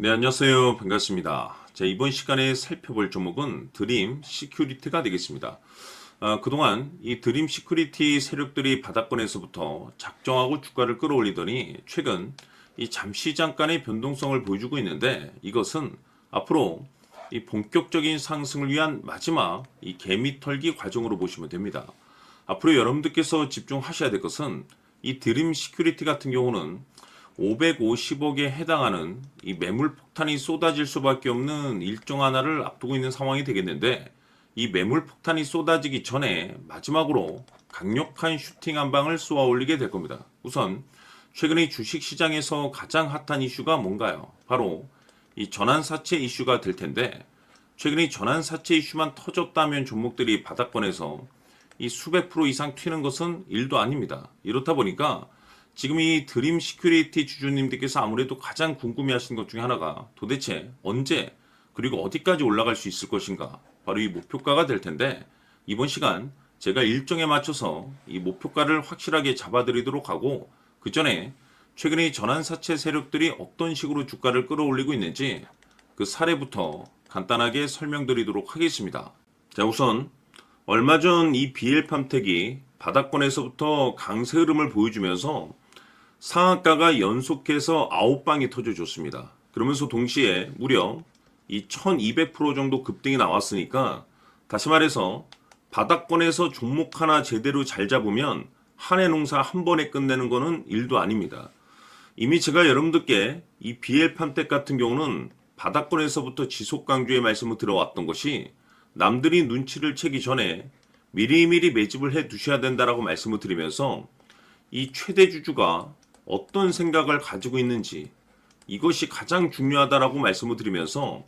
네, 안녕하세요. 반갑습니다. 자, 이번 시간에 살펴볼 종목은 드림 시큐리티가 되겠습니다. 그동안 이 드림 시큐리티 세력들이 바닥권에서부터 작정하고 주가를 끌어올리더니 최근 이 잠시 잠깐의 변동성을 보여주고 있는데, 이것은 앞으로 이 본격적인 상승을 위한 마지막 이 개미 털기 과정으로 보시면 됩니다. 앞으로 여러분들께서 집중하셔야 될 것은 이 드림 시큐리티 같은 경우는 550억에 해당하는 이 매물 폭탄이 쏟아질 수밖에 없는 일정 하나를 앞두고 있는 상황이 되겠는데, 이 매물 폭탄이 쏟아지기 전에 마지막으로 강력한 슈팅 한 방을 쏘아 올리게 될 겁니다. 우선 최근에 주식시장에서 가장 핫한 이슈가 뭔가요? 바로 이 전환사채 이슈가 될 텐데, 최근에 전환사채 이슈만 터졌다면 종목들이 바닥권에서 이 수백 프로 이상 튀는 것은 일도 아닙니다. 이렇다 보니까 지금 이 드림 시큐리티 주주님들께서 아무래도 가장 궁금해하시는 것 중에 하나가 도대체 언제 그리고 어디까지 올라갈 수 있을 것인가, 바로 이 목표가가 될 텐데, 이번 시간 제가 일정에 맞춰서 이 목표가를 확실하게 잡아드리도록 하고, 그 전에 최근에 전환사채 세력들이 어떤 식으로 주가를 끌어올리고 있는지 그 사례부터 간단하게 설명드리도록 하겠습니다. 자, 우선 얼마 전 이 BL팜텍이 바닥권에서부터 강세 흐름을 보여주면서 상한가가 연속해서 9방이 터져줬습니다. 그러면서 동시에 무려 이 1200% 정도 급등이 나왔으니까, 다시 말해서 바닥권에서 종목 하나 제대로 잘 잡으면 한 해 농사 한 번에 끝내는 거는 일도 아닙니다. 이미 제가 여러분들께 이 BL팜텍 같은 경우는 바닥권에서부터 지속 강조의 말씀을 들어왔던 것이, 남들이 눈치를 채기 전에 미리미리 매집을 해 두셔야 된다라고 말씀을 드리면서, 이 최대 주주가 어떤 생각을 가지고 있는지 이것이 가장 중요하다라고 말씀을 드리면서,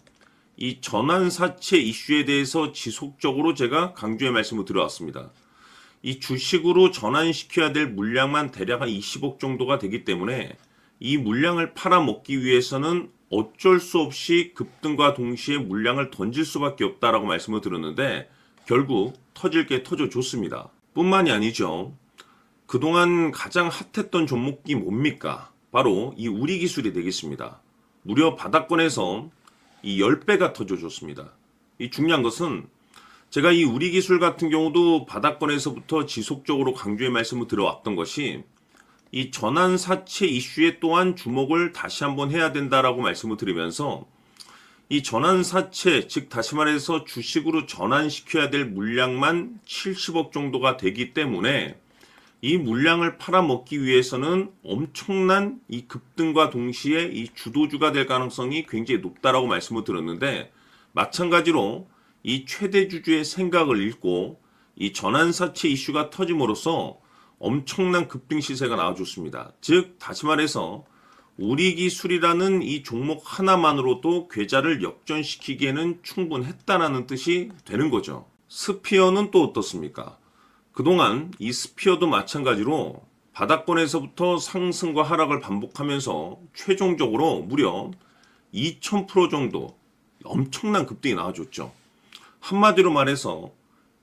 이 전환사채 이슈에 대해서 지속적으로 제가 강조의 말씀을 드려왔습니다. 이 주식으로 전환시켜야 될 물량만 대략 한 20억 정도가 되기 때문에 이 물량을 팔아먹기 위해서는 어쩔 수 없이 급등과 동시에 물량을 던질 수밖에 없다라고 말씀을 드렸는데, 결국 터질 게 터져줬습니다. 뿐만이 아니죠. 그동안 가장 핫했던 종목이 뭡니까? 바로 이 우리기술이 되겠습니다. 무려 바닥권에서 이 10배가 터져줬습니다. 이 중요한 것은 제가 이 우리기술 같은 경우도 바닥권에서부터 지속적으로 강조의 말씀을 들어왔던 것이, 이 전환사채 이슈에 또한 주목을 다시 한번 해야 된다라고 말씀을 드리면서, 이 전환사채, 즉 다시 말해서 주식으로 전환시켜야 될 물량만 70억 정도가 되기 때문에 이 물량을 팔아먹기 위해서는 엄청난 이 급등과 동시에 이 주도주가 될 가능성이 굉장히 높다라고 말씀을 드렸는데, 마찬가지로 이 최대 주주의 생각을 읽고 이 전환사채 이슈가 터짐으로써 엄청난 급등 시세가 나와줬습니다. 즉 다시 말해서 우리기술이라는 이 종목 하나만으로도 계좌를 역전시키기에는 충분했다라는 뜻이 되는 거죠. 스피어는 또 어떻습니까? 그동안 이 스피어도 마찬가지로 바닥권에서부터 상승과 하락을 반복하면서 최종적으로 무려 2000% 정도 엄청난 급등이 나와줬죠. 한마디로 말해서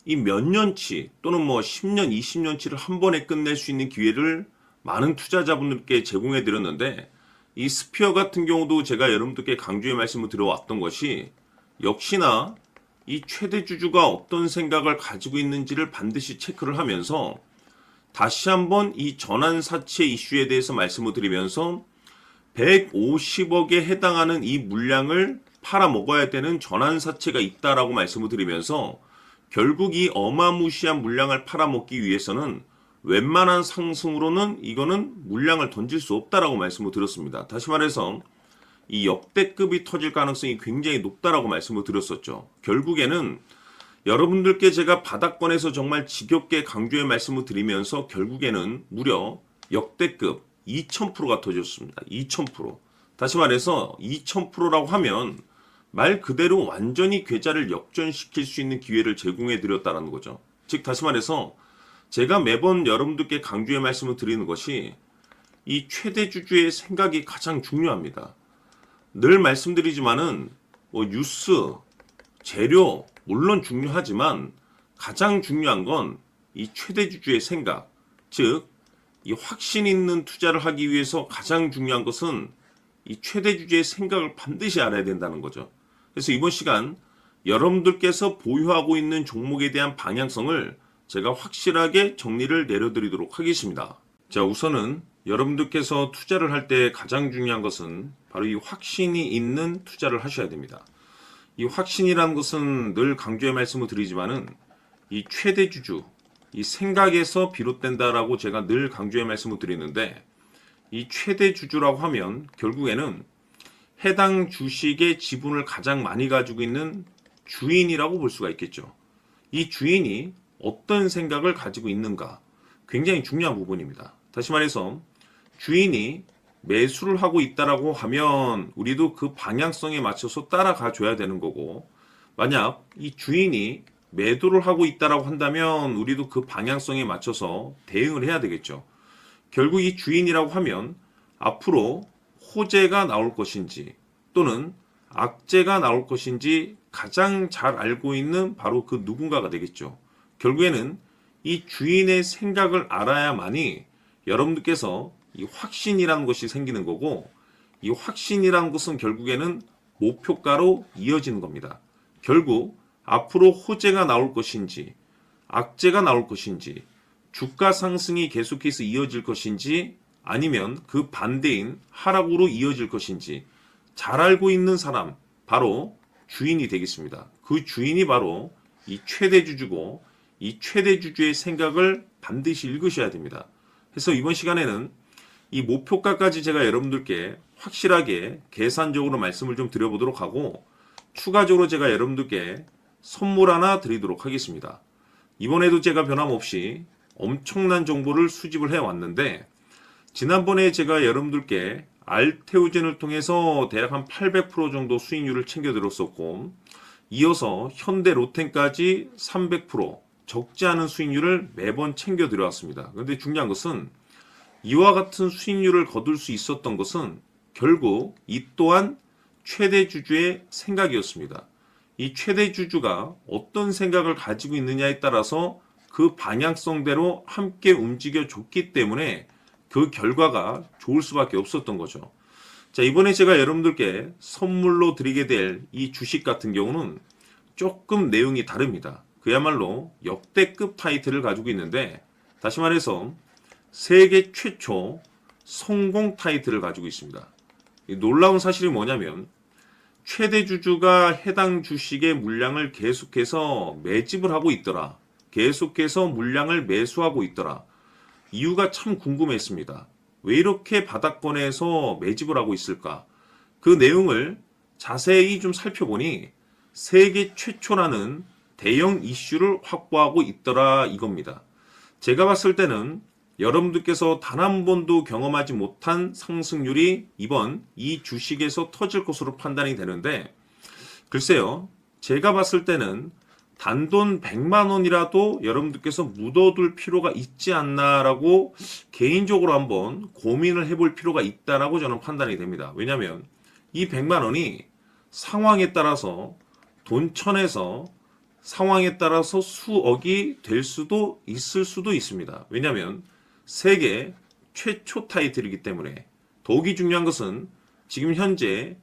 이 몇 년치 또는 뭐 10년, 20년치를 한 번에 끝낼 수 있는 기회를 많은 투자자분들께 제공해 드렸는데, 이 스피어 같은 경우도 제가 여러분들께 강조의 말씀을 드려왔던 것이, 역시나 이 최대 주주가 어떤 생각을 가지고 있는지를 반드시 체크를 하면서 다시 한번 이 전환사채 이슈에 대해서 말씀을 드리면서 150억에 해당하는 이 물량을 팔아먹어야 되는 전환사채가 있다라고 말씀을 드리면서, 결국 이 어마무시한 물량을 팔아먹기 위해서는 웬만한 상승으로는 이거는 물량을 던질 수 없다라고 말씀을 드렸습니다. 다시 말해서 이 역대급이 터질 가능성이 굉장히 높다라고 말씀을 드렸었죠. 결국에는 여러분들께 제가 바닥권에서 정말 지겹게 강조의 말씀을 드리면서 결국에는 무려 역대급 2000%가 터졌습니다. 2000%. 다시 말해서 2000%라고 하면 말 그대로 완전히 계좌를 역전시킬 수 있는 기회를 제공해 드렸다는 거죠. 즉 다시 말해서 제가 매번 여러분들께 강조의 말씀을 드리는 것이, 이 최대 주주의 생각이 가장 중요합니다. 늘 말씀드리지만은 뭐 뉴스, 재료 물론 중요하지만 가장 중요한 건 이 최대 주주의 생각, 즉 이 확신 있는 투자를 하기 위해서 가장 중요한 것은 이 최대 주주의 생각을 반드시 알아야 된다는 거죠. 그래서 이번 시간 여러분들께서 보유하고 있는 종목에 대한 방향성을 제가 확실하게 정리를 내려드리도록 하겠습니다. 자, 우선은 여러분들께서 투자를 할 때 가장 중요한 것은 바로 이 확신이 있는 투자를 하셔야 됩니다. 이 확신이라는 것은 늘 강조의 말씀을 드리지만은 이 최대 주주, 이 생각에서 비롯된다라고 제가 늘 강조의 말씀을 드리는데, 이 최대 주주라고 하면 결국에는 해당 주식의 지분을 가장 많이 가지고 있는 주인이라고 볼 수가 있겠죠. 이 주인이 어떤 생각을 가지고 있는가, 굉장히 중요한 부분입니다. 다시 말해서 주인이 매수를 하고 있다라고 하면 우리도 그 방향성에 맞춰서 따라가 줘야 되는 거고, 만약 이 주인이 매도를 하고 있다라고 한다면 우리도 그 방향성에 맞춰서 대응을 해야 되겠죠. 결국 이 주인이라고 하면 앞으로 호재가 나올 것인지 또는 악재가 나올 것인지 가장 잘 알고 있는 바로 그 누군가가 되겠죠. 결국에는 이 주인의 생각을 알아야만이 여러분들께서 이 확신이라는 것이 생기는 거고, 이 확신이라는 것은 결국에는 목표가로 이어지는 겁니다. 결국 앞으로 호재가 나올 것인지 악재가 나올 것인지 주가 상승이 계속해서 이어질 것인지 아니면 그 반대인 하락으로 이어질 것인지 잘 알고 있는 사람, 바로 주인이 되겠습니다. 그 주인이 바로 이 최대 주주고, 이 최대 주주의 생각을 반드시 읽으셔야 됩니다. 그래서 이번 시간에는 이 목표가까지 제가 여러분들께 확실하게 계산적으로 말씀을 좀 드려보도록 하고, 추가적으로 제가 여러분들께 선물 하나 드리도록 하겠습니다. 이번에도 제가 변함없이 엄청난 정보를 수집을 해왔는데, 지난번에 제가 여러분들께 알테오젠을 통해서 대략 한 800% 정도 수익률을 챙겨드렸었고, 이어서 현대 로텐까지 300% 적지 않은 수익률을 매번 챙겨드려왔습니다. 그런데 중요한 것은 이와 같은 수익률을 거둘 수 있었던 것은 결국 이 또한 최대 주주의 생각이었습니다. 이 최대 주주가 어떤 생각을 가지고 있느냐에 따라서 그 방향성대로 함께 움직여 줬기 때문에 그 결과가 좋을 수밖에 없었던 거죠. 자, 이번에 제가 여러분들께 선물로 드리게 될 이 주식 같은 경우는 조금 내용이 다릅니다. 그야말로 역대급 타이틀을 가지고 있는데, 다시 말해서 세계 최초 성공 타이틀을 가지고 있습니다. 놀라운 사실이 뭐냐면 최대 주주가 해당 주식의 물량을 계속해서 매집을 하고 있더라. 계속해서 물량을 매수하고 있더라. 이유가 참 궁금했습니다. 왜 이렇게 바닥권에서 매집을 하고 있을까? 그 내용을 자세히 좀 살펴보니 세계 최초라는 대형 이슈를 확보하고 있더라 이겁니다. 제가 봤을 때는 여러분들께서 단 한 번도 경험하지 못한 상승률이 이번 이 주식에서 터질 것으로 판단이 되는데, 글쎄요, 제가 봤을 때는 단돈 100만 원이라도 여러분들께서 묻어둘 필요가 있지 않나라고 개인적으로 한번 고민을 해볼 필요가 있다라고 저는 판단이 됩니다. 왜냐하면 이 100만 원이 상황에 따라서 돈천에서 상황에 따라서 수억이 될 수도 있을 수도 있습니다. 왜냐하면 세계 최초 타이틀이기 때문에. 더욱이 중요한 것은 지금 현재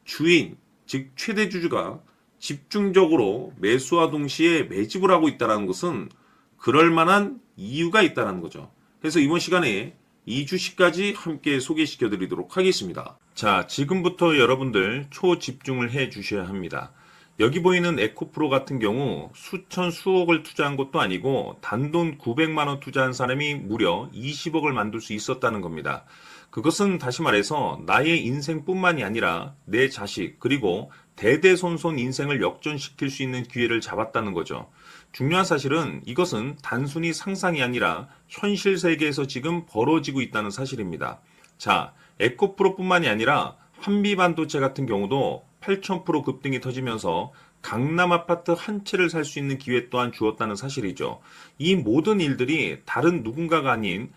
주인, 즉 최대 주주가 집중적으로 매수와 동시에 매집을 하고 있다는 것은 그럴 만한 이유가 있다는 거죠. 그래서 이번 시간에 이 주식까지 함께 소개시켜 드리도록 하겠습니다. 자, 지금부터 여러분들 초집중을 해 주셔야 합니다. 여기 보이는 에코프로 같은 경우 수천 수억을 투자한 것도 아니고 단돈 900만 원 투자한 사람이 무려 20억을 만들 수 있었다는 겁니다. 그것은 다시 말해서 나의 인생뿐만이 아니라 내 자식 그리고 대대손손 인생을 역전시킬 수 있는 기회를 잡았다는 거죠. 중요한 사실은 이것은 단순히 상상이 아니라 현실 세계에서 지금 벌어지고 있다는 사실입니다. 자, 에코프로뿐만이 아니라 한미반도체 같은 경우도 8,000% 급등이 터지면서 강남 아파트 한 채를 살 수 있는 기회 또한 주었다는 사실이죠. 이 모든 일들이 다른 누군가가 아닌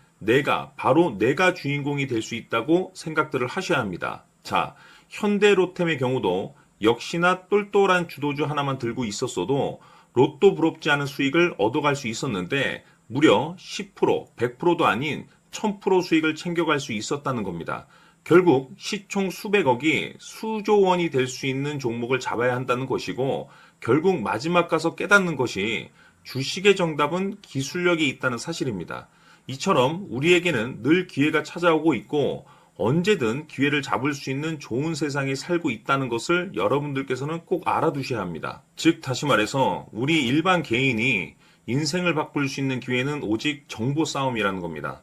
바로 내가 주인공이 될 수 있다고 생각들을 하셔야 합니다. 자, 현대로템의 경우도 역시나 똘똘한 주도주 하나만 들고 있었어도 로또 부럽지 않은 수익을 얻어갈 수 있었는데 무려 10%, 100%도 아닌 1000% 수익을 챙겨갈 수 있었다는 겁니다. 결국 시총 수백억이 수조 원이 될 수 있는 종목을 잡아야 한다는 것이고, 결국 마지막 가서 깨닫는 것이 주식의 정답은 기술력이 있다는 사실입니다. 이처럼 우리에게는 늘 기회가 찾아오고 있고 언제든 기회를 잡을 수 있는 좋은 세상에 살고 있다는 것을 여러분들께서는 꼭 알아두셔야 합니다. 즉 다시 말해서 우리 일반 개인이 인생을 바꿀 수 있는 기회는 오직 정보 싸움이라는 겁니다.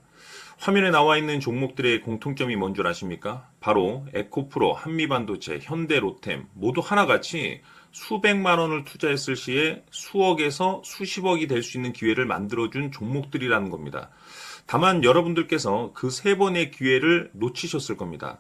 화면에 나와 있는 종목들의 공통점이 뭔 줄 아십니까? 바로 에코프로, 한미반도체, 현대로템 모두 하나같이 수백만 원을 투자했을 시에 수억에서 수십억이 될 수 있는 기회를 만들어준 종목들이라는 겁니다. 다만 여러분들께서 그 세 번의 기회를 놓치셨을 겁니다.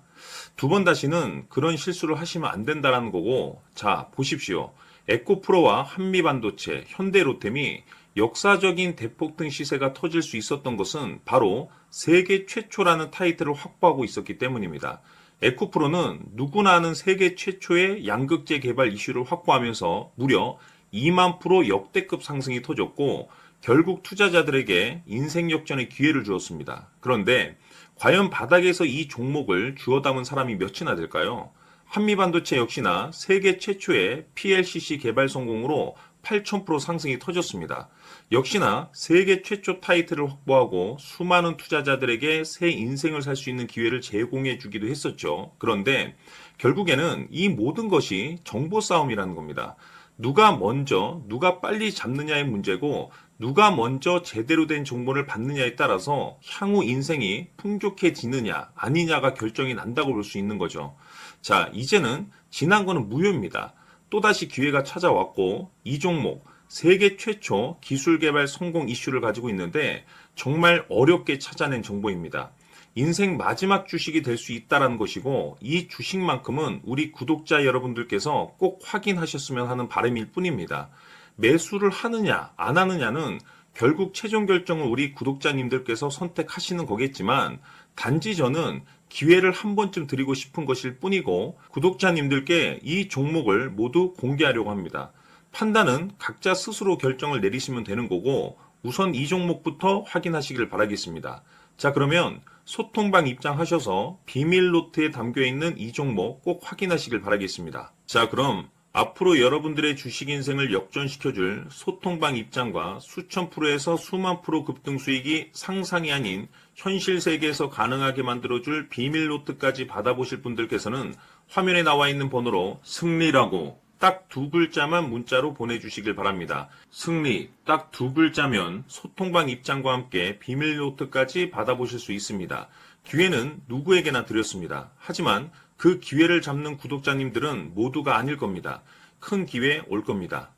두 번 다시는 그런 실수를 하시면 안 된다는 거고, 자 보십시오. 에코프로와 한미반도체, 현대로템이 역사적인 대폭등 시세가 터질 수 있었던 것은 바로 세계 최초라는 타이틀을 확보하고 있었기 때문입니다. 에코프로는 누구나 아는 세계 최초의 양극재 개발 이슈를 확보하면서 무려 2만 프로 역대급 상승이 터졌고 결국 투자자들에게 인생 역전의 기회를 주었습니다. 그런데 과연 바닥에서 이 종목을 주워 담은 사람이 몇이나 될까요? 한미반도체 역시나 세계 최초의 PLCC 개발 성공으로 8,000% 상승이 터졌습니다. 역시나 세계 최초 타이틀을 확보하고 수많은 투자자들에게 새 인생을 살 수 있는 기회를 제공해 주기도 했었죠. 그런데 결국에는 이 모든 것이 정보 싸움이라는 겁니다. 누가 먼저, 누가 빨리 잡느냐의 문제고 누가 먼저 제대로 된 정보를 받느냐에 따라서 향후 인생이 풍족해지느냐 아니냐가 결정이 난다고 볼 수 있는 거죠. 자, 이제는 지난 거는 무효입니다. 또다시 기회가 찾아왔고 이 종목 세계 최초 기술 개발 성공 이슈를 가지고 있는데 정말 어렵게 찾아낸 정보입니다. 인생 마지막 주식이 될 수 있다는 것이고 이 주식만큼은 우리 구독자 여러분들께서 꼭 확인하셨으면 하는 바람일 뿐입니다. 매수를 하느냐 안 하느냐는 결국 최종 결정을 우리 구독자님들께서 선택하시는 거겠지만 단지 저는 기회를 한 번쯤 드리고 싶은 것일 뿐이고 구독자님들께 이 종목을 모두 공개하려고 합니다. 판단은 각자 스스로 결정을 내리시면 되는 거고 우선 이 종목부터 확인하시길 바라겠습니다. 자, 그러면 소통방 입장하셔서 비밀 노트에 담겨있는 이 종목 꼭 확인하시길 바라겠습니다. 자, 그럼 앞으로 여러분들의 주식 인생을 역전시켜줄 소통방 입장과 수천 프로에서 수만 프로 급등 수익이 상상이 아닌 현실 세계에서 가능하게 만들어줄 비밀 노트까지 받아보실 분들께서는 화면에 나와 있는 번호로 승리라고 딱 두 글자만 문자로 보내주시길 바랍니다. 승리 딱 두 글자면 소통방 입장과 함께 비밀 노트까지 받아보실 수 있습니다. 기회는 누구에게나 드렸습니다. 하지만 그 기회를 잡는 구독자님들은 모두가 아닐 겁니다. 큰 기회 올 겁니다.